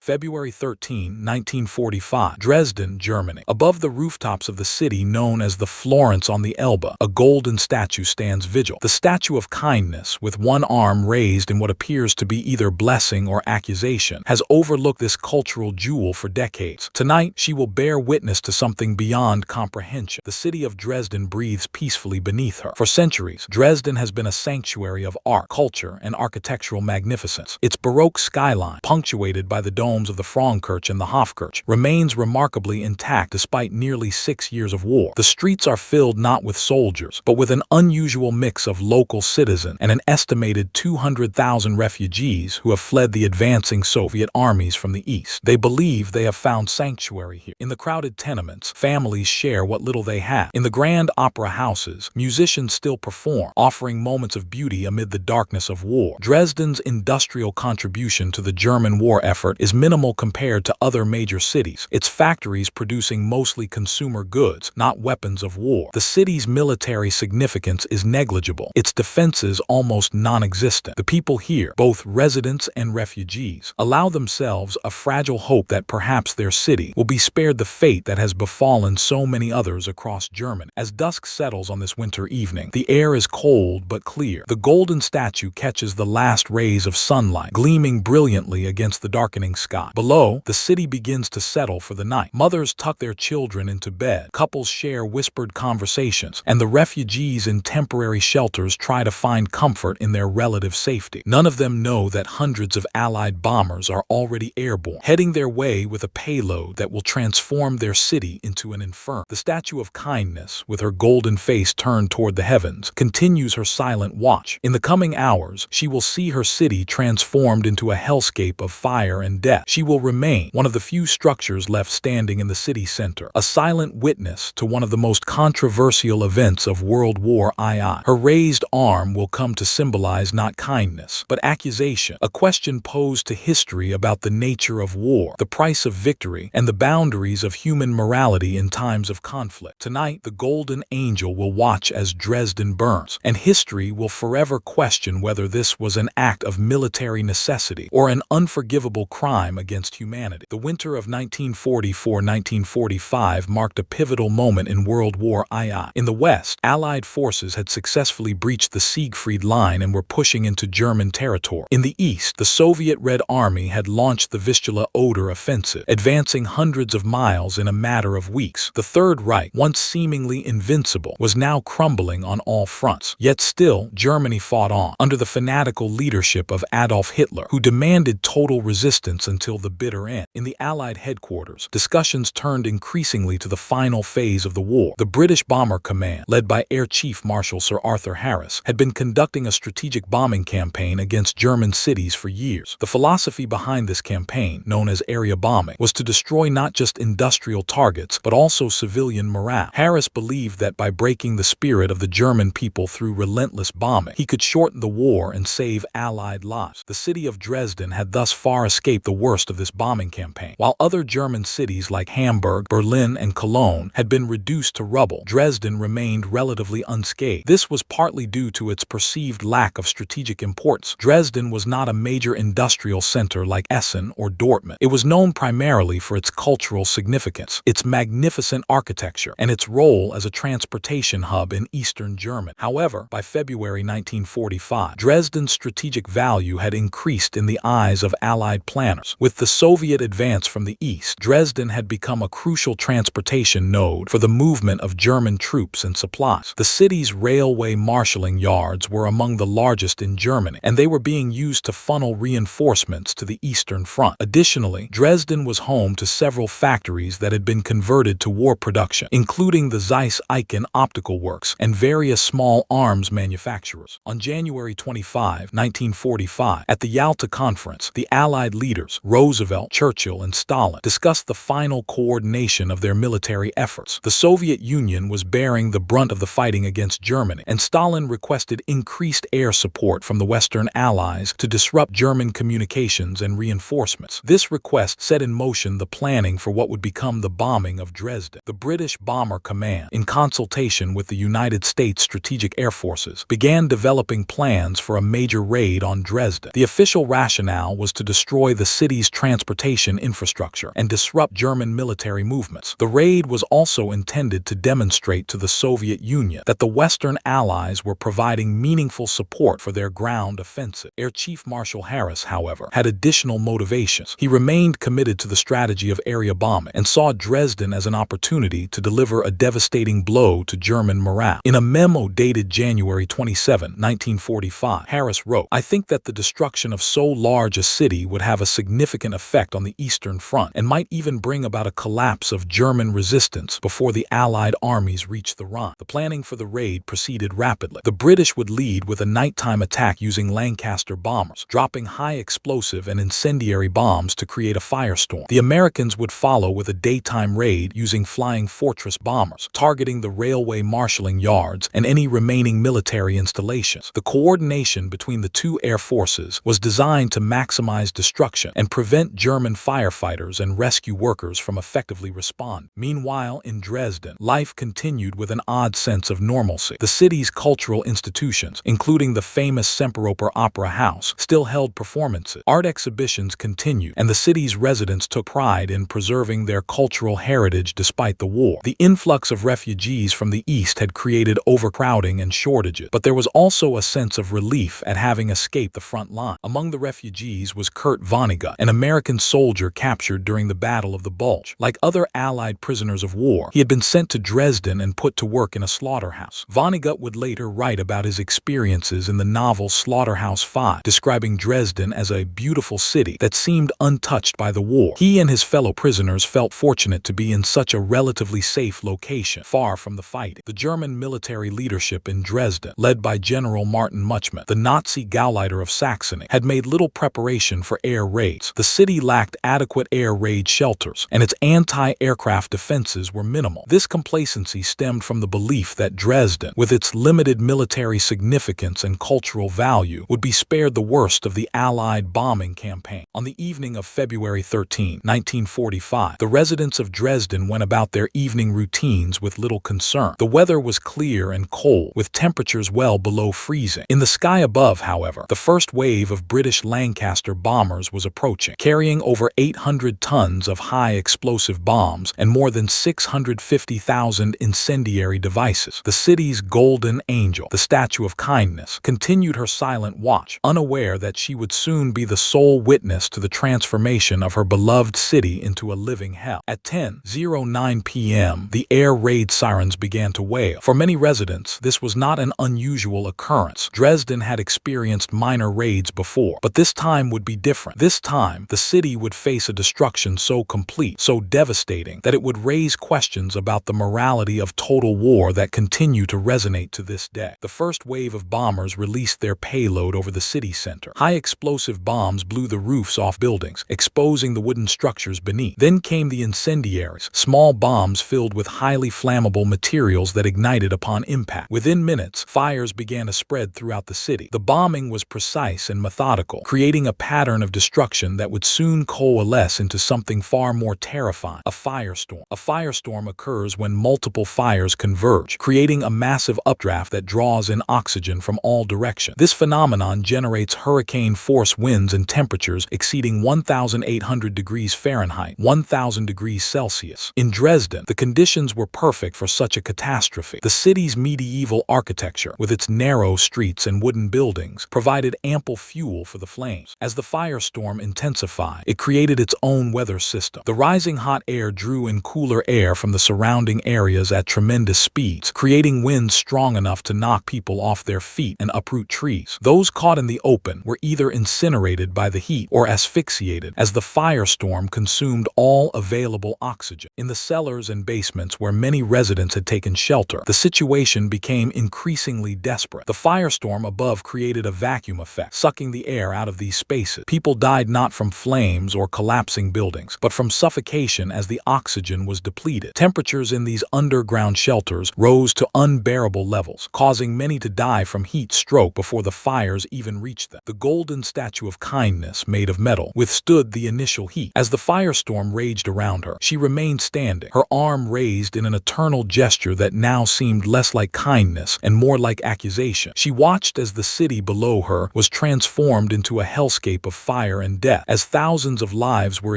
February 13, 1945, Dresden, Germany. Above the rooftops of the city known as the Florence on the Elbe, a golden statue stands vigil. The statue of kindness, with one arm raised in what appears to be either blessing or accusation, has overlooked this cultural jewel for decades. Tonight, she will bear witness to something beyond comprehension. The city of Dresden breathes peacefully beneath her. For centuries, Dresden has been a sanctuary of art, culture, and architectural magnificence. Its Baroque skyline, punctuated by the domes of the Frauenkirche and the Hofkirche, remains remarkably intact despite nearly 6 years of war. The streets are filled not with soldiers, but with an unusual mix of local citizens and an estimated 200,000 refugees who have fled the advancing Soviet armies from the east. They believe they have found sanctuary here. In the crowded tenements, families share what little they have. In the grand opera houses, musicians still perform, offering moments of beauty amid the darkness of war. Dresden's industrial contribution to the German war effort is minimal compared to other major cities, its factories producing mostly consumer goods, not weapons of war. The city's military significance is negligible, its defenses almost non-existent. The people here, both residents and refugees, allow themselves a fragile hope that perhaps their city will be spared the fate that has befallen so many others across Germany. As dusk settles on this winter evening, the air is cold but clear. The golden statue catches the last rays of sunlight, gleaming brilliantly against the darkening sky. Below, the city begins to settle for the night. Mothers tuck their children into bed, couples share whispered conversations, and the refugees in temporary shelters try to find comfort in their relative safety. None of them know that hundreds of Allied bombers are already airborne, heading their way with a payload that will transform their city into an inferno. The statue of kindness, with her golden face turned toward the heavens, continues her silent watch. In the coming hours, she will see her city transformed into a hellscape of fire and death. She will remain one of the few structures left standing in the city center, a silent witness to one of the most controversial events of World War II. Her raised arm will come to symbolize not kindness, but accusation, a question posed to history about the nature of war, the price of victory, and the boundaries of human morality in times of conflict. Tonight, the Golden Angel will watch as Dresden burns, and history will forever question whether this was an act of military necessity or an unforgivable crime against humanity. The winter of 1944-1945 marked a pivotal moment in World War II. In the West, Allied forces had successfully breached the Siegfried Line and were pushing into German territory. In the East, the Soviet Red Army had launched the Vistula-Oder offensive, advancing hundreds of miles in a matter of weeks. The Third Reich, once seemingly invincible, was now crumbling on all fronts. Yet still, Germany fought on, under the fanatical leadership of Adolf Hitler, who demanded total resistance until the bitter end. In the Allied headquarters, discussions turned increasingly to the final phase of the war. The British Bomber Command, led by Air Chief Marshal Sir Arthur Harris, had been conducting a strategic bombing campaign against German cities for years. The philosophy behind this campaign, known as area bombing, was to destroy not just industrial targets, but also civilian morale. Harris believed that by breaking the spirit of the German people through relentless bombing, he could shorten the war and save Allied lives. The city of Dresden had thus far escaped the worst of this bombing campaign. While other German cities like Hamburg, Berlin, and Cologne had been reduced to rubble, Dresden remained relatively unscathed. This was partly due to its perceived lack of strategic importance. Dresden was not a major industrial center like Essen or Dortmund. It was known primarily for its cultural significance, its magnificent architecture, and its role as a transportation hub in eastern Germany. However, by February 1945, Dresden's strategic value had increased in the eyes of Allied planners. With the Soviet advance from the east, Dresden had become a crucial transportation node for the movement of German troops and supplies. The city's railway marshalling yards were among the largest in Germany, and they were being used to funnel reinforcements to the Eastern Front. Additionally, Dresden was home to several factories that had been converted to war production, including the Zeiss-Eichen Optical Works and various small arms manufacturers. On January 25, 1945, at the Yalta Conference, the Allied leaders, Roosevelt, Churchill, and Stalin, discussed the final coordination of their military efforts. The Soviet Union was bearing the brunt of the fighting against Germany, and Stalin requested increased air support from the Western Allies to disrupt German communications and reinforcements. This request set in motion the planning for what would become the bombing of Dresden. The British Bomber Command, in consultation with the United States Strategic Air Forces, began developing plans for a major raid on Dresden. The official rationale was to destroy the city city's transportation infrastructure and disrupt German military movements. The raid was also intended to demonstrate to the Soviet Union that the Western Allies were providing meaningful support for their ground offensive. Air Chief Marshal Harris, however, had additional motivations. He remained committed to the strategy of area bombing and saw Dresden as an opportunity to deliver a devastating blow to German morale. In a memo dated January 27, 1945, Harris wrote, "I think that the destruction of so large a city would have a significant effect on the Eastern Front and might even bring about a collapse of German resistance before the Allied armies reached the Rhine." The planning for the raid proceeded rapidly. The British would lead with a nighttime attack using Lancaster bombers, dropping high explosive and incendiary bombs to create a firestorm. The Americans would follow with a daytime raid using flying fortress bombers, targeting the railway marshalling yards and any remaining military installations. The coordination between the two air forces was designed to maximize destruction and prevent German firefighters and rescue workers from effectively responding. Meanwhile, in Dresden, life continued with an odd sense of normalcy. The city's cultural institutions, including the famous Semperoper Opera House, still held performances. Art exhibitions continued, and the city's residents took pride in preserving their cultural heritage despite the war. The influx of refugees from the east had created overcrowding and shortages, but there was also a sense of relief at having escaped the front line. Among the refugees was Kurt Vonnegut, an American soldier captured during the Battle of the Bulge. Like other Allied prisoners of war, he had been sent to Dresden and put to work in a slaughterhouse. Vonnegut would later write about his experiences in the novel Slaughterhouse 5, describing Dresden as a beautiful city that seemed untouched by the war. He and his fellow prisoners felt fortunate to be in such a relatively safe location, far from the fighting. The German military leadership in Dresden, led by General Martin Muchman, the Nazi Gauleiter of Saxony, had made little preparation for air raids. The city lacked adequate air raid shelters, and its anti-aircraft defenses were minimal. This complacency stemmed from the belief that Dresden, with its limited military significance and cultural value, would be spared the worst of the Allied bombing campaign. On the evening of February 13, 1945, the residents of Dresden went about their evening routines with little concern. The weather was clear and cold, with temperatures well below freezing. In the sky above, however, the first wave of British Lancaster bombers was approaching, carrying over 800 tons of high explosive bombs and more than 650,000 incendiary devices. The city's golden angel, the Statue of Kindness, continued her silent watch, unaware that she would soon be the sole witness to the transformation of her beloved city into a living hell. At 10:09 p.m., the air raid sirens began to wail. For many residents, this was not an unusual occurrence. Dresden had experienced minor raids before, but this time would be different. This time, the city would face a destruction so complete, so devastating, that it would raise questions about the morality of total war that continue to resonate to this day. The first wave of bombers released their payload over the city center. High explosive bombs blew the roofs off buildings, exposing the wooden structures beneath. Then came the incendiaries, small bombs filled with highly flammable materials that ignited upon impact. Within minutes, fires began to spread throughout the city. The bombing was precise and methodical, creating a pattern of destruction that would soon coalesce into something far more terrifying: a firestorm. A firestorm occurs when multiple fires converge, creating a massive updraft that draws in oxygen from all directions. This phenomenon generates hurricane-force winds and temperatures exceeding 1,800 degrees Fahrenheit, 1,000 degrees Celsius. In Dresden, the conditions were perfect for such a catastrophe. The city's medieval architecture, with its narrow streets and wooden buildings, provided ample fuel for the flames. As the firestorm intensified, it created its own weather system. The rising hot air drew in cooler air from the surrounding areas at tremendous speeds, creating winds strong enough to knock people off their feet and uproot trees. Those caught in the open were either incinerated by the heat or asphyxiated, as the firestorm consumed all available oxygen. In the cellars and basements where many residents had taken shelter, the situation became increasingly desperate. The firestorm above created a vacuum effect, sucking the air out of these spaces. People died not from flames or collapsing buildings, but from suffocation as the oxygen was depleted. Temperatures in these underground shelters rose to unbearable levels, causing many to die from heat stroke before the fires even reached them. The golden statue of kindness, made of metal, withstood the initial heat. As the firestorm raged around her, she remained standing, her arm raised in an eternal gesture that now seemed less like kindness and more like accusation. She watched as the city below her was transformed into a hellscape of fire and death, death, as thousands of lives were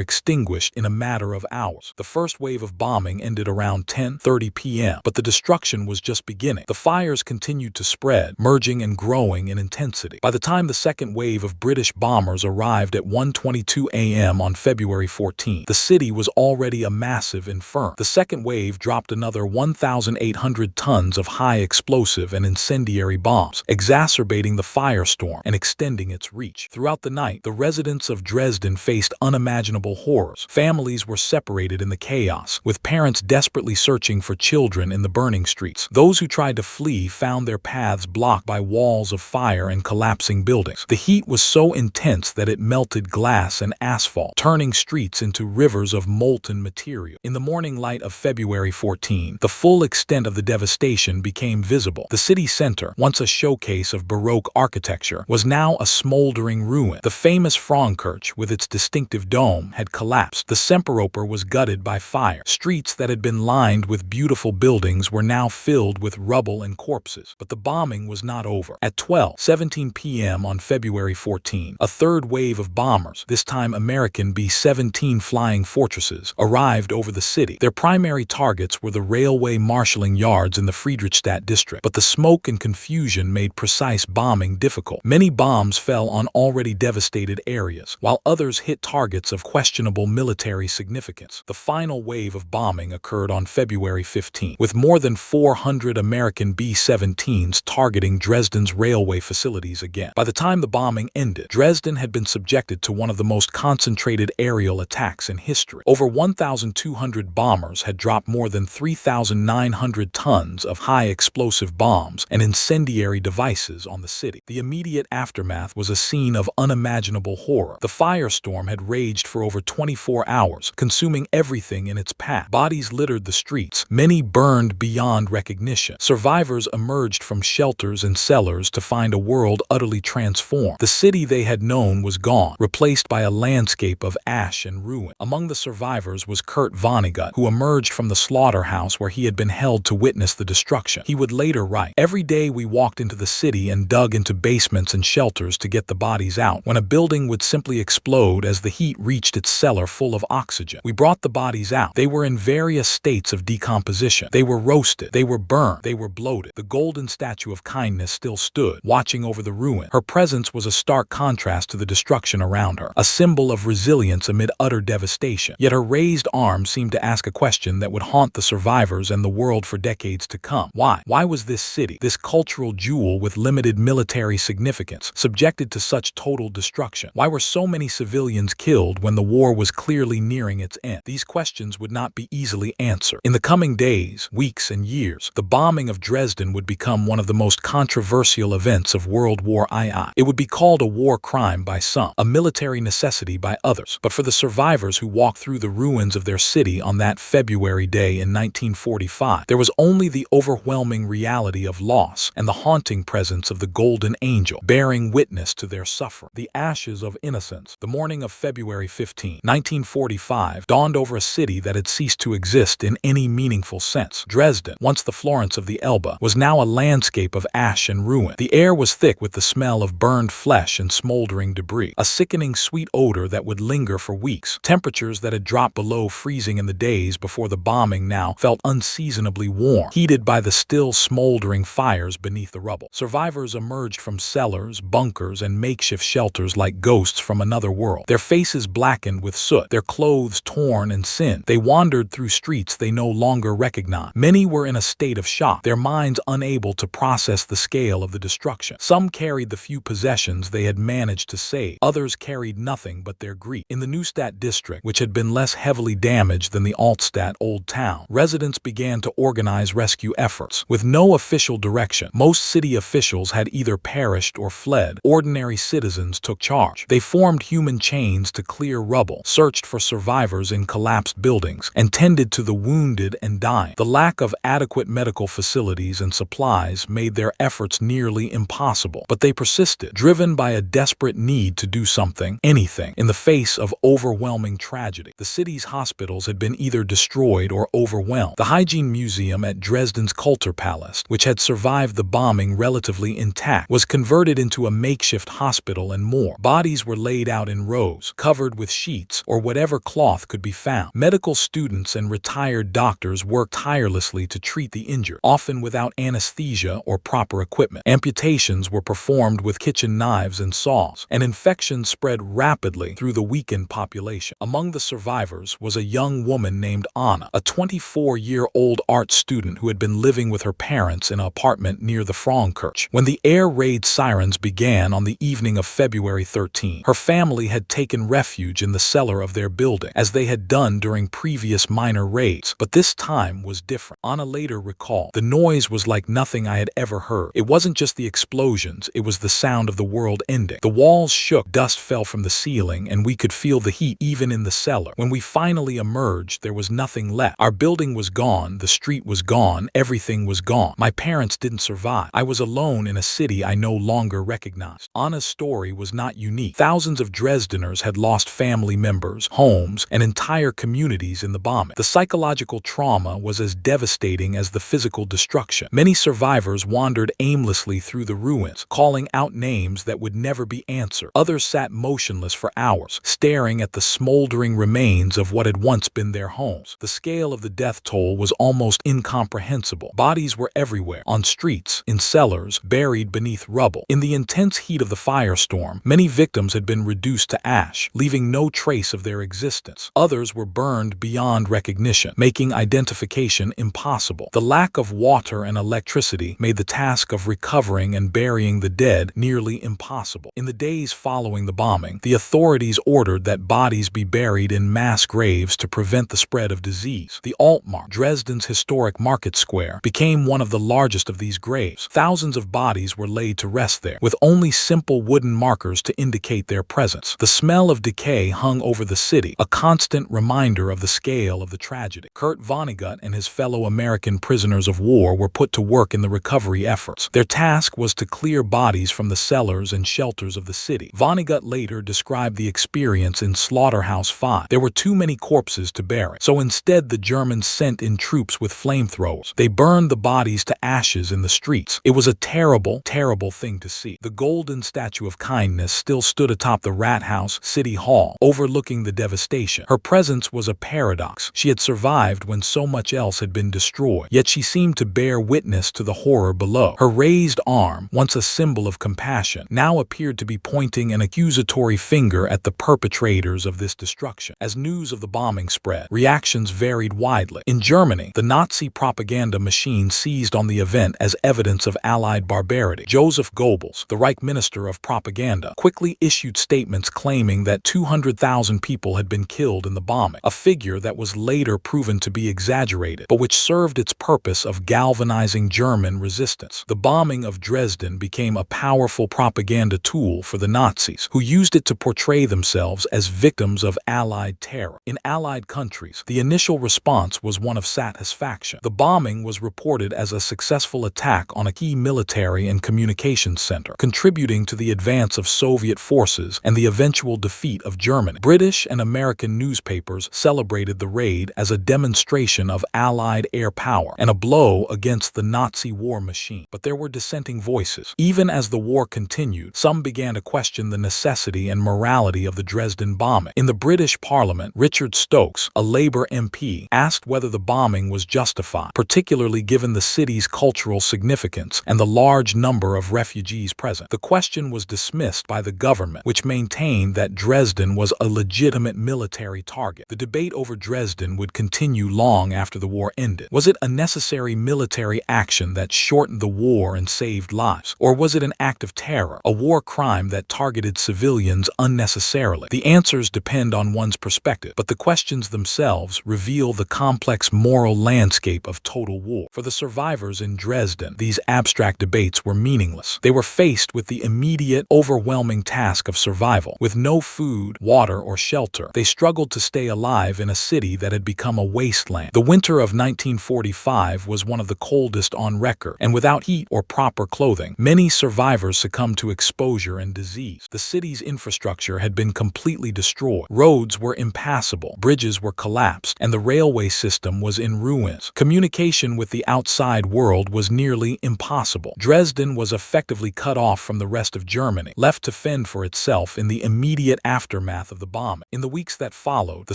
extinguished in a matter of hours. The first wave of bombing ended around 10:30 p.m., but the destruction was just beginning. The fires continued to spread, merging and growing in intensity. By the time the second wave of British bombers arrived at 1:22 a.m. on February 14, the city was already a massive inferno. The second wave dropped another 1,800 tons of high explosive and incendiary bombs, exacerbating the firestorm and extending its reach. Throughout the night, the residents of Dresden faced unimaginable horrors. Families were separated in the chaos, with parents desperately searching for children in the burning streets. Those who tried to flee found their paths blocked by walls of fire and collapsing buildings. The heat was so intense that it melted glass and asphalt, turning streets into rivers of molten material. In the morning light of February 14, the full extent of the devastation became visible. The city center, once a showcase of Baroque architecture, was now a smoldering ruin. The famous Frauenkirche, with its distinctive dome, had collapsed. The Semperoper was gutted by fire. Streets that had been lined with beautiful buildings were now filled with rubble and corpses. But the bombing was not over. At 12:17 p.m. on February 14, a third wave of bombers, this time American B-17 flying fortresses, arrived over the city. Their primary targets were the railway marshalling yards in the Friedrichstadt district, but the smoke and confusion made precise bombing difficult. Many bombs fell on already devastated areas, while others hit targets of questionable military significance. The final wave of bombing occurred on February 15, with more than 400 American B-17s targeting Dresden's railway facilities again. By the time the bombing ended, Dresden had been subjected to one of the most concentrated aerial attacks in history. Over 1,200 bombers had dropped more than 3,900 tons of high explosive bombs and incendiary devices on the city. The immediate aftermath was a scene of unimaginable horror. The firestorm had raged for over 24 hours, consuming everything in its path. Bodies littered the streets, many burned beyond recognition. Survivors emerged from shelters and cellars to find a world utterly transformed. The city they had known was gone, replaced by a landscape of ash and ruin. Among the survivors was Kurt Vonnegut, who emerged from the slaughterhouse where he had been held to witness the destruction. He would later write, "Every day we walked into the city and dug into basements and shelters to get the bodies out, when a building would simply explode as the heat reached its cellar full of oxygen. We brought the bodies out. They were in various states of decomposition. They were roasted. They were burned. They were bloated." The golden statue of kindness still stood, watching over the ruin. Her presence was a stark contrast to the destruction around her, a symbol of resilience amid utter devastation. Yet her raised arm seemed to ask a question that would haunt the survivors and the world for decades to come. Why? Why was this city, this cultural jewel with limited military significance, subjected to such total destruction? Why were so many civilians killed when the war was clearly nearing its end? These questions would not be easily answered. In the coming days, weeks, and years, the bombing of Dresden would become one of the most controversial events of World War II. It would be called a war crime by some, a military necessity by others. But for the survivors who walked through the ruins of their city on that February day in 1945, there was only the overwhelming reality of loss and the haunting presence of the golden angel, bearing witness to their suffering. The ashes of innocence. The morning of February 15, 1945, dawned over a city that had ceased to exist in any meaningful sense. Dresden, once the Florence of the Elbe, was now a landscape of ash and ruin. The air was thick with the smell of burned flesh and smoldering debris, a sickening sweet odor that would linger for weeks. Temperatures that had dropped below freezing in the days before the bombing now felt unseasonably warm, heated by the still smoldering fires beneath the rubble. Survivors emerged from cellars, bunkers, and makeshift shelters like ghosts from another world, their faces blackened with soot, their clothes torn and sinned. They wandered through streets they no longer recognized. Many were in a state of shock, their minds unable to process the scale of the destruction. Some carried the few possessions they had managed to save. Others carried nothing but their grief. In the Neustadt district, which had been less heavily damaged than the Altstadt Old Town, residents began to organize rescue efforts. With no official direction, most city officials had either perished or fled. Ordinary citizens took charge. They formed human chains to clear rubble, searched for survivors in collapsed buildings, and tended to the wounded and dying. The lack of adequate medical facilities and supplies made their efforts nearly impossible, but they persisted, driven by a desperate need to do something, anything, in the face of overwhelming tragedy. The city's hospitals had been either destroyed or overwhelmed. The Hygiene Museum at Dresden's Kulturpalast, which had survived the bombing relatively intact, was converted into a makeshift hospital, and more. Bodies were laid out in rows, covered with sheets or whatever cloth could be found. Medical students and retired doctors worked tirelessly to treat the injured, often without anesthesia or proper equipment. Amputations were performed with kitchen knives and saws, and infections spread rapidly through the weakened population. Among the survivors was a young woman named Anna, a 24-year-old art student who had been living with her parents in an apartment near the Frankirch. When the air raid sirens began on the evening of February 13, her family had taken refuge in the cellar of their building, as they had done during previous minor raids. But this time was different. Anna later recalled, "The noise was like nothing I had ever heard. It wasn't just the explosions, it was the sound of the world ending. The walls shook, dust fell from the ceiling, and we could feel the heat even in the cellar. When we finally emerged, there was nothing left. Our building was gone, the street was gone, everything was gone. My parents didn't survive. I was alone in a city I no longer recognized." Anna's story was not unique. Thousands of Dresdeners had lost family members, homes, and entire communities in the bombing. The psychological trauma was as devastating as the physical destruction. Many survivors wandered aimlessly through the ruins, calling out names that would never be answered. Others sat motionless for hours, staring at the smoldering remains of what had once been their homes. The scale of the death toll was almost incomprehensible. Bodies were everywhere, on streets, in cellars, buried beneath rubble. In the intense heat of the firestorm, many victims had been reduced to ash, leaving no trace of their existence. Others were burned beyond recognition, making identification impossible. The lack of water and electricity made the task of recovering and burying the dead nearly impossible. In the days following the bombing, the authorities ordered that bodies be buried in mass graves to prevent the spread of disease. The Altmark, Dresden's historic market square, became one of the largest of these graves. Thousands of bodies were laid to rest there, with only simple wooden markers to indicate their presence. The smell of decay hung over the city, a constant reminder of the scale of the tragedy. Kurt Vonnegut and his fellow American prisoners of war were put to work in the recovery efforts. Their task was to clear bodies from the cellars and shelters of the city. Vonnegut later described the experience in Slaughterhouse 5. "There were too many corpses to bury, so instead the Germans sent in troops with flamethrowers. They burned the bodies to ashes in the streets. It was a terrible, terrible thing to see." The golden statue of kindness still stood atop the Rathaus City Hall, overlooking the devastation. Her presence was a paradox. She had survived when so much else had been destroyed, yet she seemed to bear witness to the horror below. Her raised arm, once a symbol of compassion, now appeared to be pointing an accusatory finger at the perpetrators of this destruction. As news of the bombing spread, reactions varied widely. In Germany, the Nazi propaganda machine seized on the event as evidence of Allied barbarity. Joseph Goebbels, the Reich Minister of Propaganda, quickly issued statements claiming that 200,000 people had been killed in the bombing, a figure that was later proven to be exaggerated, but which served its purpose of galvanizing German resistance. The bombing of Dresden became a powerful propaganda tool for the Nazis, who used it to portray themselves as victims of Allied terror. In Allied countries, the initial response was one of satisfaction. The bombing was reported as a successful attack on a key military and communications center, contributing to the advance of Soviet forces and the eventual defeat of Germany. British and American newspapers celebrated the raid as a demonstration of Allied air power and a blow against the Nazi war machine. But there were dissenting voices. Even as the war continued, some began to question the necessity and morality of the Dresden bombing. In the British Parliament, Richard Stokes, a Labour MP, asked whether the bombing was justified, particularly given the city's cultural significance and the large number of refugees present. The question was dismissed by the government, which maintained that Dresden was a legitimate military target. The debate over Dresden would continue long after the war ended. Was it a necessary military action that shortened the war and saved lives? Or was it an act of terror, a war crime that targeted civilians unnecessarily? The answers depend on one's perspective, but the questions themselves reveal the complex moral landscape of total war. For the survivors in Dresden, these abstract debates were meaningless. They were faced with the immediate, overwhelming task of survival. With no food, water, or shelter, they struggled to stay alive in a city that had become a wasteland. The winter of 1945 was one of the coldest on record, and without heat or proper clothing, many survivors succumbed to exposure and disease. The city's infrastructure had been completely destroyed. Roads were impassable, bridges were collapsed, and the railway system was in ruins. Communication with the outside world was nearly impossible. Dresden was effectively cut off from the rest of Germany, left to fend for itself in in the immediate aftermath of the bombing. In the weeks that followed, the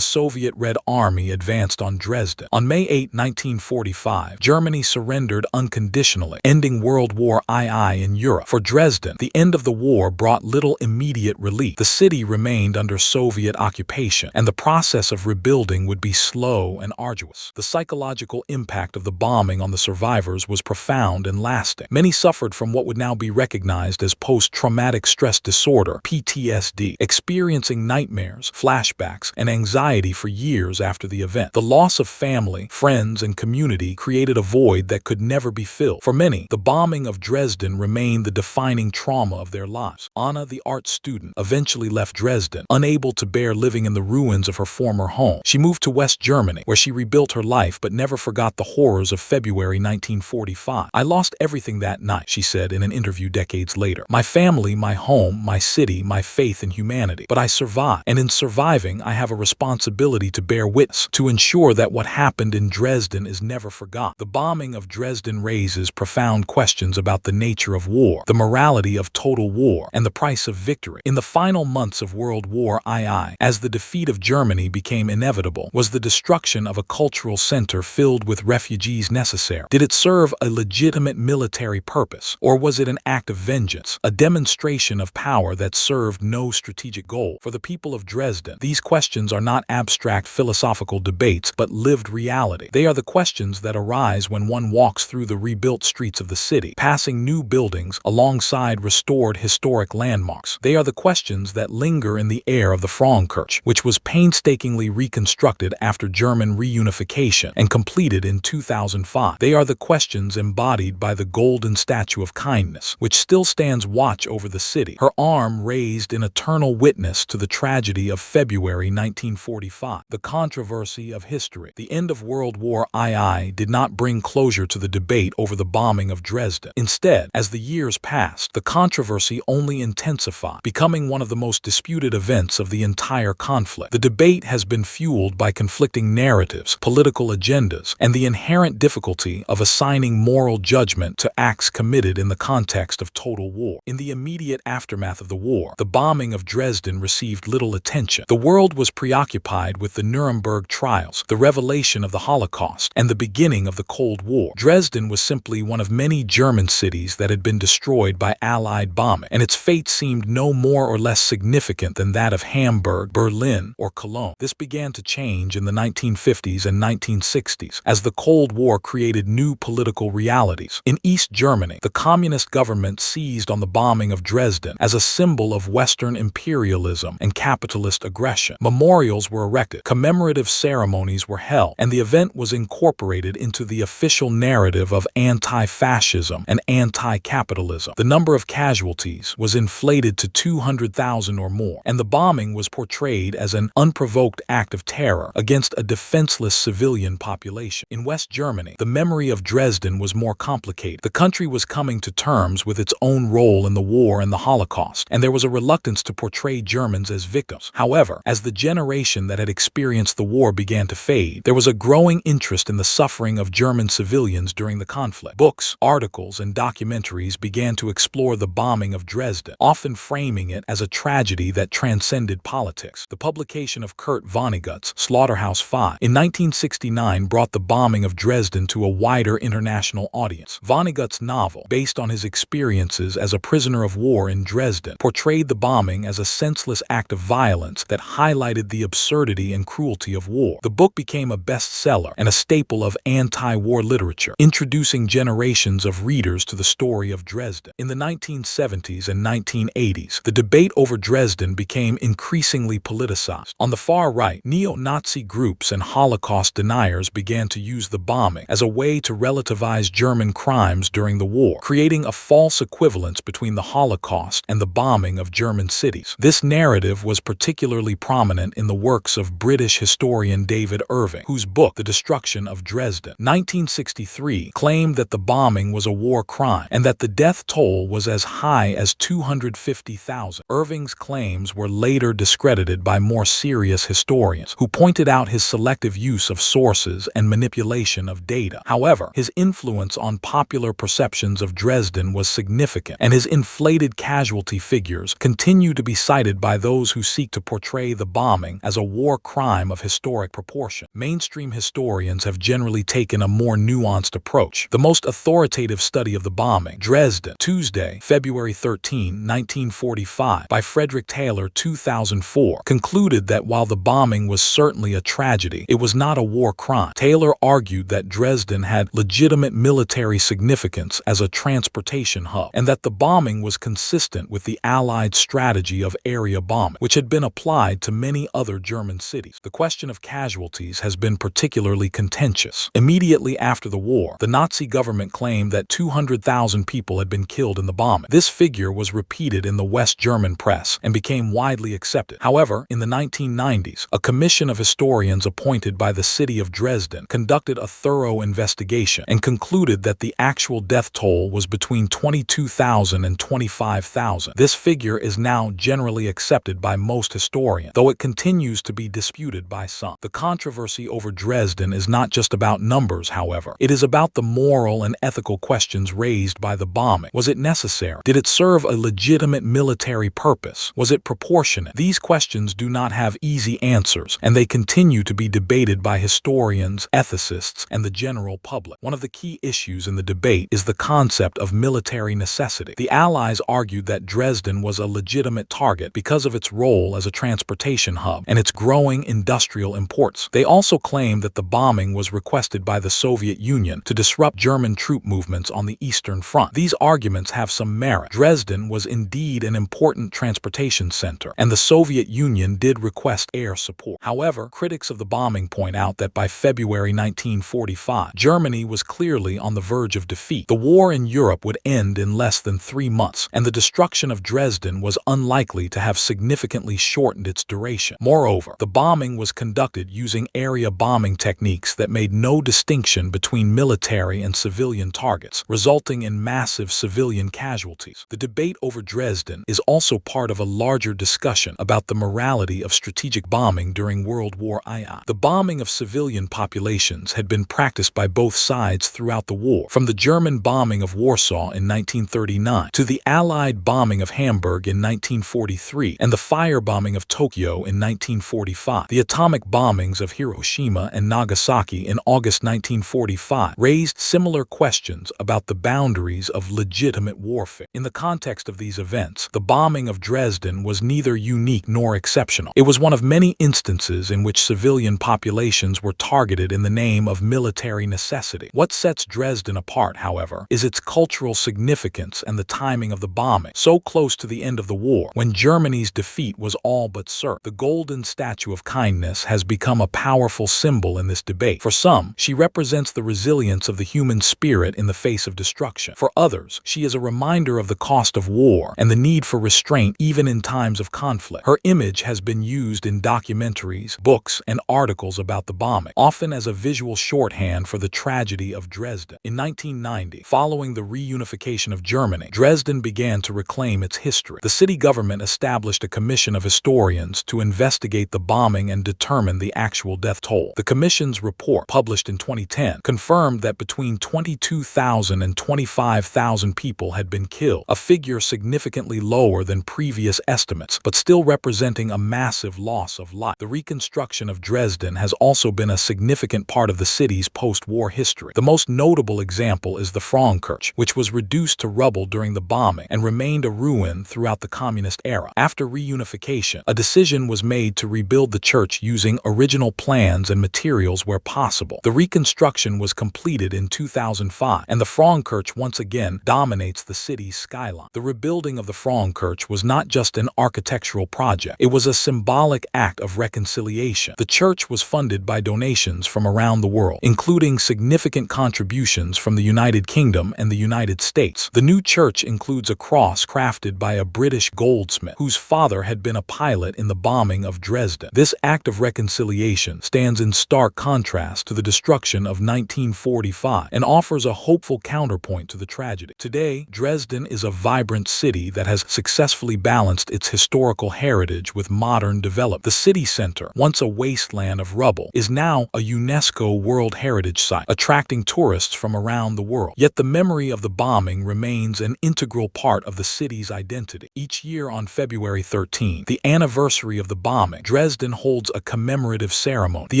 Soviet Red Army advanced on Dresden. On May 8, 1945, Germany surrendered unconditionally, ending World War II in Europe. For Dresden, the end of the war brought little immediate relief. The city remained under Soviet occupation, and the process of rebuilding would be slow and arduous. The psychological impact of the bombing on the survivors was profound and lasting. Many suffered from what would now be recognized as post-traumatic stress disorder, PTSD, experiencing nightmares, flashbacks, and anxiety for years after the event. The loss of family, friends, and community created a void that could never be filled. For many, the bombing of Dresden remained the defining trauma of their lives. Anna, the art student, eventually left Dresden, unable to bear living in the ruins of her former home. She moved to West Germany, where she rebuilt her life but never forgot the horrors of February 1945. "I lost everything that night," she said in an interview decades later. "My family, my home, my city, my faith in humanity. But I survived, and in surviving, I have a responsibility to bear witness, to ensure that what happened in Dresden is never forgotten." The bombing of Dresden raises profound questions about the nature of war, the morality of total war, and the price of victory. In the final months of World War II, as the defeat of Germany became inevitable, was the destruction of a cultural center filled with refugees necessary? Did it serve a legitimate military purpose, or was it an act of vengeance, a demonstration of power that served no strategic goal? For the people of Dresden, these questions are not abstract philosophical debates, but lived reality. They are the questions that arise when one walks through the rebuilt streets of the city, passing new buildings alongside restored historic landmarks. They are the questions that linger in the air of the Frauenkirche, which was painstakingly reconstructed after German reunification and completed in 2005. They are the questions embodied by the golden statue of kindness, which still stands watch over the city, her arm raised in eternal witness to the tragedy of February 1945. The controversy of history. The end of World War II did not bring closure to the debate over the bombing of Dresden. Instead, as the years passed, the controversy only intensified, becoming one of the most disputed events of the entire conflict. The debate has been fueled by conflicting narratives, political agendas, and the inherent difficulty of assigning moral judgment to acts committed in the context of total war. In the immediate aftermath of the war, the bombing of Dresden received little attention. The world was preoccupied with the Nuremberg trials, the revelation of the Holocaust, and the beginning of the Cold War. Dresden was simply one of many German cities that had been destroyed by Allied bombing, and its fate seemed no more or less significant than that of Hamburg, Berlin, or Cologne. This began to change in the 1950s and 1960s as the Cold War created new political realities. In East Germany, the communist government seized on the bombing of Dresden as a symbol of Western imperialism and capitalist aggression. Memorials were erected, commemorative ceremonies were held, and the event was incorporated into the official narrative of anti-fascism and anti-capitalism. The number of casualties was inflated to 200,000 or more, and the bombing was portrayed as an unprovoked act of terror against a defenseless civilian population. In West Germany, the memory of Dresden was more complicated. The country was coming to terms with its own role in the war and the Holocaust, and there was a reluctance to portray Germans as victims. However, as the generation that had experienced the war began to fade, there was a growing interest in the suffering of German civilians during the conflict. Books, articles, and documentaries began to explore the bombing of Dresden, often framing it as a tragedy that transcended politics. The publication of Kurt Vonnegut's Slaughterhouse-Five in 1969 brought the bombing of Dresden to a wider international audience. Vonnegut's novel, based on his experiences as a prisoner of war in Dresden, portrayed the bombing as a senseless act of violence that highlighted the absurdity and cruelty of war. The book became a bestseller and a staple of anti-war literature, introducing generations of readers to the story of Dresden. In the 1970s and 1980s, the debate over Dresden became increasingly politicized. On the far right, neo-Nazi groups and Holocaust deniers began to use the bombing as a way to relativize German crimes during the war, creating a false equivalence between the Holocaust and the bombing of German cities. This narrative was particularly prominent in the works of British historian David Irving, whose book, The Destruction of Dresden, 1963, claimed that the bombing was a war crime and that the death toll was as high as 250,000. Irving's claims were later discredited by more serious historians, who pointed out his selective use of sources and manipulation of data. However, his influence on popular perceptions of Dresden was significant, and his inflated casualty figures continued continue to be cited by those who seek to portray the bombing as a war crime of historic proportion. Mainstream historians have generally taken a more nuanced approach. The most authoritative study of the bombing, Dresden, Tuesday, February 13, 1945, by Frederick Taylor, 2004, concluded that while the bombing was certainly a tragedy, it was not a war crime. Taylor argued that Dresden had legitimate military significance as a transportation hub, and that the bombing was consistent with the Allied strategy of area bombing, which had been applied to many other German cities. The question of casualties has been particularly contentious. Immediately after the war, the Nazi government claimed that 200,000 people had been killed in the bombing. This figure was repeated in the West German press and became widely accepted. However, in the 1990s, a commission of historians appointed by the city of Dresden conducted a thorough investigation and concluded that the actual death toll was between 22,000 and 25,000. This figure is now generally accepted by most historians, though it continues to be disputed by some. The controversy over Dresden is not just about numbers, however. It is about the moral and ethical questions raised by the bombing. Was it necessary? Did it serve a legitimate military purpose? Was it proportionate? These questions do not have easy answers, and they continue to be debated by historians, ethicists, and the general public. One of the key issues in the debate is the concept of military necessity. The Allies argued that Dresden was a legitimate target because of its role as a transportation hub and its growing industrial importance. They also claimed that the bombing was requested by the Soviet Union to disrupt German troop movements on the Eastern Front. These arguments have some merit. Dresden was indeed an important transportation center, and the Soviet Union did request air support. However, critics of the bombing point out that by February 1945, Germany was clearly on the verge of defeat. The war in Europe would end in less than 3 months, and the destruction of Dresden was unlikely to have significantly shortened its duration. Moreover, the bombing was conducted using area bombing techniques that made no distinction between military and civilian targets, resulting in massive civilian casualties. The debate over Dresden is also part of a larger discussion about the morality of strategic bombing during World War II. The bombing of civilian populations had been practiced by both sides throughout the war, from the German bombing of Warsaw in 1939 to the Allied bombing of Hamburg in 1943 and the firebombing of Tokyo in 1945. The atomic bombings of Hiroshima and Nagasaki in August 1945 raised similar questions about the boundaries of legitimate warfare. In the context of these events, the bombing of Dresden was neither unique nor exceptional. It was one of many instances in which civilian populations were targeted in the name of military necessity. What sets Dresden apart, however, is its cultural significance and the timing of the bombing. So close to the end of the war, when Germany's defeat was all but certain, the golden statue of kindness has become a powerful symbol in this debate. For some, she represents the resilience of the human spirit in the face of destruction. For others, she is a reminder of the cost of war and the need for restraint even in times of conflict. Her image has been used in documentaries, books, and articles about the bombing, often as a visual shorthand for the tragedy of Dresden. In 1990, following the reunification of Germany, Dresden began to reclaim its history. The city government established a commission of historians to investigate the bombing and determine the actual death toll. The commission's report, published in 2010, confirmed that between 22,000 and 25,000 people had been killed, a figure significantly lower than previous estimates, but still representing a massive loss of life. The reconstruction of Dresden has also been a significant part of the city's post-war history. The most notable example is the Frauenkirche, which was reduced to rubble during the bombing and remained a ruin throughout the communist era. After reunification, a decision was made to rebuild the church using original plans and materials where possible. The reconstruction was completed in 2005, and the Frauenkirche once again dominates the city's skyline. The rebuilding of the Frauenkirche was not just an architectural project, it was a symbolic act of reconciliation. The church was funded by donations from around the world, including significant contributions from the United Kingdom and the United States. The new church includes a cross crafted by a British goldsmith whose father had been a pilot in the bombing of Dresden. This act of reconciliation stands in stark contrast to the destruction of 1945 and offers a hopeful counterpoint to the tragedy. Today, Dresden is a vibrant city that has successfully balanced its historical heritage with modern development. The city center, once a wasteland of rubble, is now a UNESCO World Heritage Site, attracting tourists from around the world. Yet the memory of the bombing remains an integral part of the city's identity. Each Each year on February 13, the anniversary of the bombing, Dresden holds a commemorative ceremony. The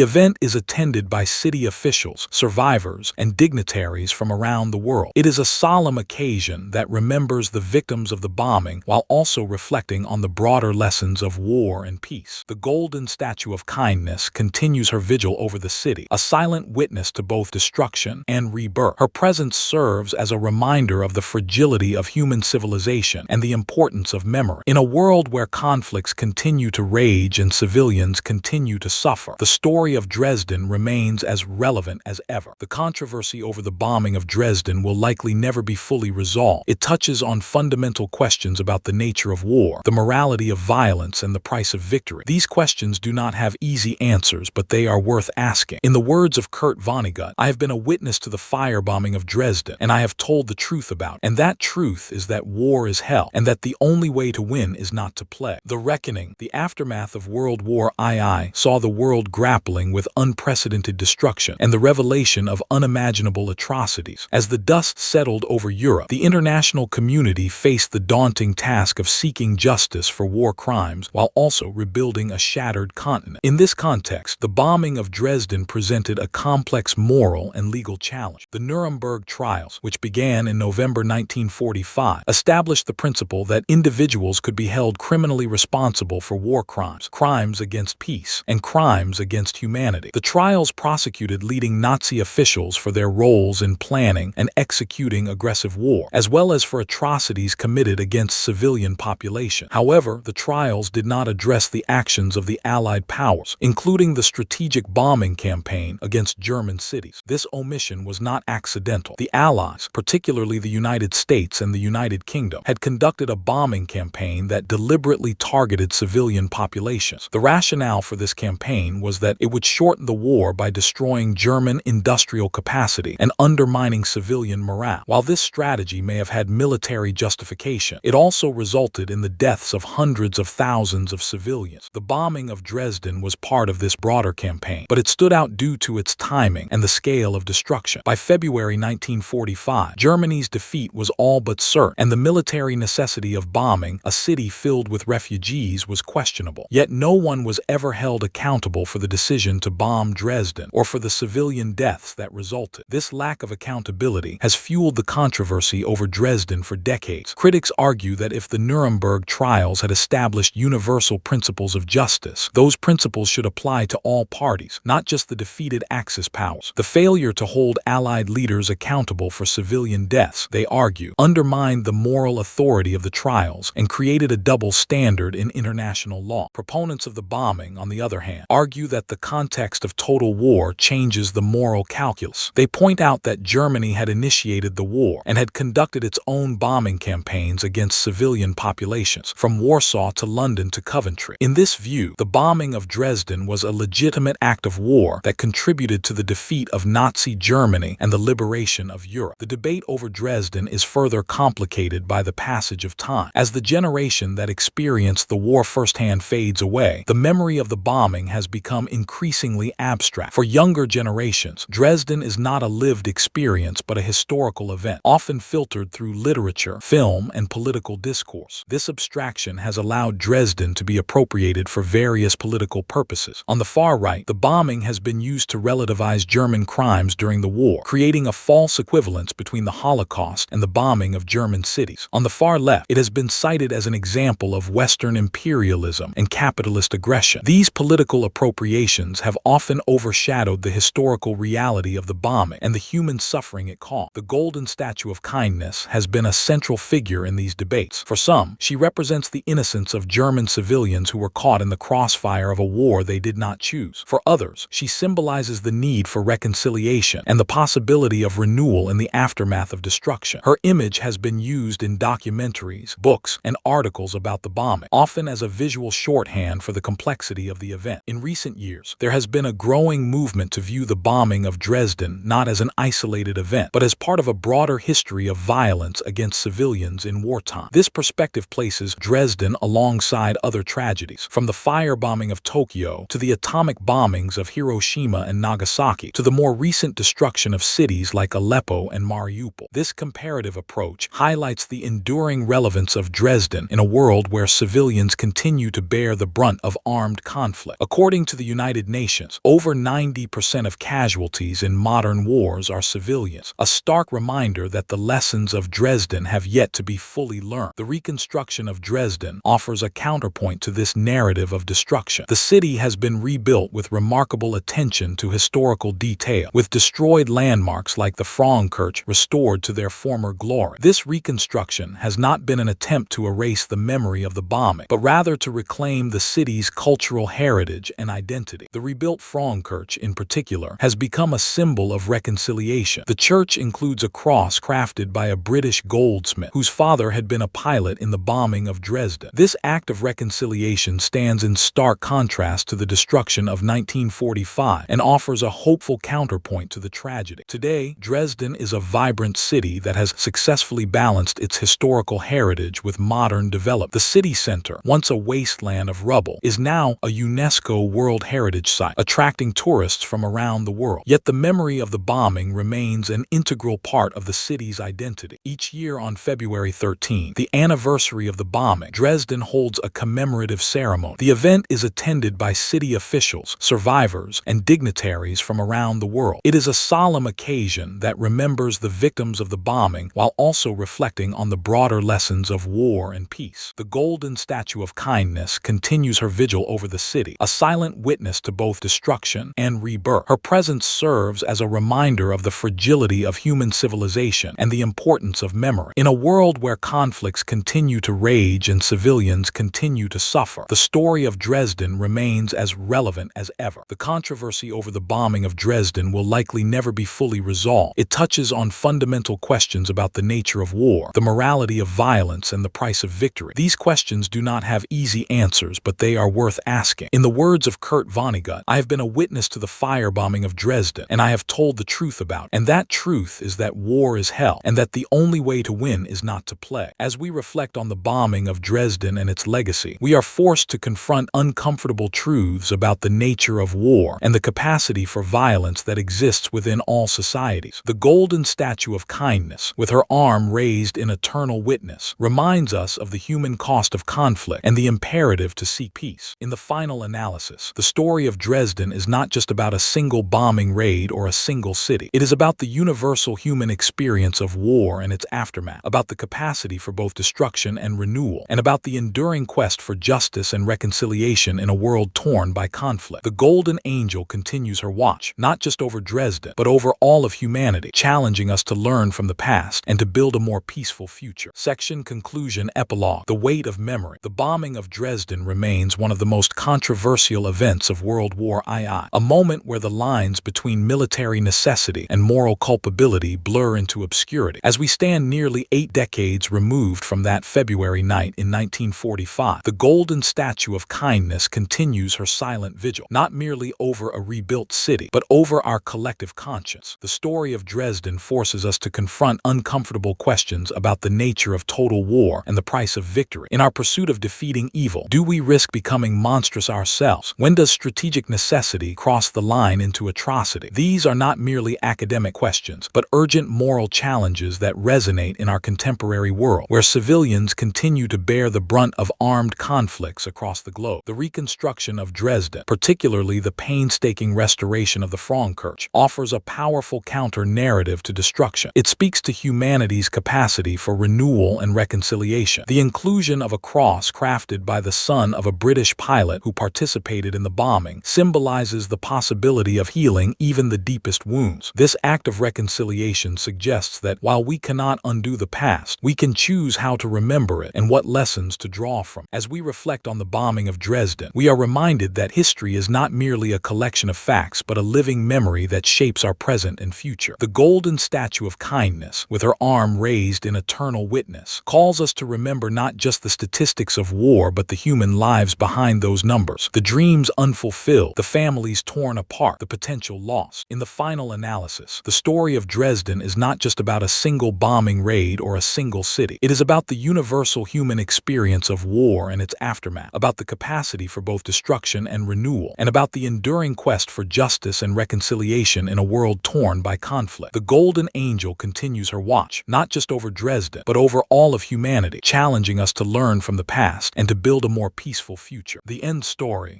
event is attended by city officials, survivors, and dignitaries from around the world. It is a solemn occasion that remembers the victims of the bombing while also reflecting on the broader lessons of war and peace. The golden statue of kindness continues her vigil over the city, a silent witness to both destruction and rebirth. Her presence serves as a reminder of the fragility of human civilization and the importance of memory. In a world where conflicts continue to rage and civilians continue to suffer, the story of Dresden remains as relevant as ever. The controversy over the bombing of Dresden will likely never be fully resolved. It touches on fundamental questions about the nature of war, the morality of violence, and the price of victory. These questions do not have easy answers, but they are worth asking. In the words of Kurt Vonnegut, "I have been a witness to the firebombing of Dresden, and I have told the truth about it. And that truth is that war is hell, and that the only way to win is not to play." The reckoning, the aftermath of World War II, saw the world grappling with unprecedented destruction and the revelation of unimaginable atrocities. As the dust settled over Europe, the international community faced the daunting task of seeking justice for war crimes while also rebuilding a shattered continent. In this context, the bombing of Dresden presented a complex moral and legal challenge. The Nuremberg trials, which began in November 1945, established the principle that individuals could be held criminally responsible for war crimes, crimes against peace, and crimes against humanity. The trials prosecuted leading Nazi officials for their roles in planning and executing aggressive war, as well as for atrocities committed against civilian population. However, the trials did not address the actions of the Allied powers, including the strategic bombing campaign against German cities. This omission was not accidental. The Allies, particularly the United States and the United Kingdom, had conducted a bombing campaign that deliberately targeted civilian populations. The rationale for this campaign was that it would shorten the war by destroying German industrial capacity and undermining civilian morale. While this strategy may have had military justification, it also resulted in the deaths of hundreds of thousands of civilians. The bombing of Dresden was part of this broader campaign, but it stood out due to its timing and the scale of destruction. By February 1945, Germany's defeat was all but certain, and the military necessity of bombing a city filled with refugees was questionable. Yet no one was ever held accountable for the decision to bomb Dresden or for the civilian deaths that resulted. This lack of accountability has fueled the controversy over Dresden for decades. Critics argue that if the Nuremberg trials had established universal principles of justice, those principles should apply to all parties, not just the defeated Axis powers. The failure to hold Allied leaders accountable for civilian deaths, they argue, undermined the moral authority of the trials and created a double standard in international law. Proponents of the bombing, on the other hand, argue that the context of total war changes the moral calculus. They point out that Germany had initiated the war and had conducted its own bombing campaigns against civilian populations, from Warsaw to London to Coventry. In this view, the bombing of Dresden was a legitimate act of war that contributed to the defeat of Nazi Germany and the liberation of Europe. The debate over Dresden is further complicated by the passage of time. As the generation that experienced the war firsthand fades away, the memory of the bombing has become increasingly abstract. For younger generations, Dresden is not a lived experience but a historical event, often filtered through literature, film, and political discourse. This abstraction has allowed Dresden to be appropriated for various political purposes. On the far right, the bombing has been used to relativize German crimes during the war, creating a false equivalence between the Holocaust and the bombing of German cities. On the far left, it has been cited as an example of Western imperialism and capitalist aggression. These political appropriations have often overshadowed the historical reality of the bombing and the human suffering it caused. The golden statue of kindness has been a central figure in these debates. For some, she represents the innocence of German civilians who were caught in the crossfire of a war they did not choose. For others, she symbolizes the need for reconciliation and the possibility of renewal in the aftermath of destruction. Her image has been used in documentaries, books, and articles about the bombing, often as a visual shorthand for the complexity of the event. In recent years, there has been a growing movement to view the bombing of Dresden not as an isolated event, but as part of a broader history of violence against civilians in wartime. This perspective places Dresden alongside other tragedies, from the firebombing of Tokyo to the atomic bombings of Hiroshima and Nagasaki to the more recent destruction of cities like Aleppo and Mariupol. This comparative approach highlights the enduring relevance of Dresden Dresden in a world where civilians continue to bear the brunt of armed conflict. According to the United Nations, over 90% of casualties in modern wars are civilians, a stark reminder that the lessons of Dresden have yet to be fully learned. The reconstruction of Dresden offers a counterpoint to this narrative of destruction. The city has been rebuilt with remarkable attention to historical detail, with destroyed landmarks like the Frauenkirche restored to their former glory. This reconstruction has not been an attempt to erase the memory of the bombing, but rather to reclaim the city's cultural heritage and identity. The rebuilt Frauenkirche, in particular, has become a symbol of reconciliation. The church includes a cross crafted by a British goldsmith whose father had been a pilot in the bombing of Dresden. This act of reconciliation stands in stark contrast to the destruction of 1945 and offers a hopeful counterpoint to the tragedy. Today, Dresden is a vibrant city that has successfully balanced its historical heritage with modern development. The city center, once a wasteland of rubble, is now a UNESCO World Heritage Site, attracting tourists from around the world. Yet the memory of the bombing remains an integral part of the city's identity. Each year on February 13, the anniversary of the bombing, Dresden holds a commemorative ceremony. The event is attended by city officials, survivors, and dignitaries from around the world. It is a solemn occasion that remembers the victims of the bombing while also reflecting on the broader lessons of war and peace. The golden statue of kindness continues her vigil over the city, a silent witness to both destruction and rebirth. Her presence serves as a reminder of the fragility of human civilization and the importance of memory. In a world where conflicts continue to rage and civilians continue to suffer, the story of Dresden remains as relevant as ever. The controversy over the bombing of Dresden will likely never be fully resolved. It touches on fundamental questions about the nature of war, the morality of violence, and the price of victory. These questions do not have easy answers, but they are worth asking. In the words of Kurt Vonnegut, "I have been a witness to the firebombing of Dresden, and I have told the truth about it. And that truth is that war is hell, and that the only way to win is not to play." As we reflect on the bombing of Dresden and its legacy, we are forced to confront uncomfortable truths about the nature of war and the capacity for violence that exists within all societies. The golden statue of kindness, with her arm raised in eternal witness, reminds us of the human cost of conflict and the imperative to seek peace. In the final analysis, the story of Dresden is not just about a single bombing raid or a single city. It is about the universal human experience of war and its aftermath, about the capacity for both destruction and renewal, and about the enduring quest for justice and reconciliation in a world torn by conflict. The Golden Angel continues her watch, not just over Dresden, but over all of humanity, challenging us to learn from the past and to build a more peaceful future. Section Conclusion Epilogue. The Weight of Memory. The bombing of Dresden remains one of the most controversial events of World War II, a moment where the lines between military necessity and moral culpability blur into obscurity. As we stand nearly 8 decades removed from that February night in 1945, the golden statue of kindness continues her silent vigil, not merely over a rebuilt city, but over our collective conscience. The story of Dresden forces us to confront uncomfortable questions about the nature of total war and the price of victory. In our pursuit of defeating evil, do we risk becoming monstrous ourselves? When does strategic necessity cross the line into atrocity? These are not merely academic questions, but urgent moral challenges that resonate in our contemporary world, where civilians continue to bear the brunt of armed conflicts across the globe. The reconstruction of Dresden, particularly the painstaking restoration of the Frauenkirche, offers a powerful counter-narrative to destruction. It speaks to humanity's capacity for renewal and reconciliation. The inclusion of a cross crafted by the son of a British pilot who participated in the bombing symbolizes the possibility of healing even the deepest wounds. This act of reconciliation suggests that while we cannot undo the past, we can choose how to remember it and what lessons to draw from. As we reflect on the bombing of Dresden, we are reminded that history is not merely a collection of facts, but a living memory that shapes our present and future. The golden statue of kindness, with her arm raised in eternal witness, calls us to remember not just the statistics of war, but the human lives behind those numbers, the dreams unfulfilled, the families torn apart, the potential lost. In the final analysis, the story of Dresden is not just about a single bombing raid or a single city. It is about the universal human experience of war and its aftermath, about the capacity for both destruction and renewal, and about the enduring quest for justice and reconciliation in a world torn by conflict. The Golden Angel continues her watch, not just over Dresden, but over all of humanity, challenging us to learn from the past and to build a more peaceful future. The end story.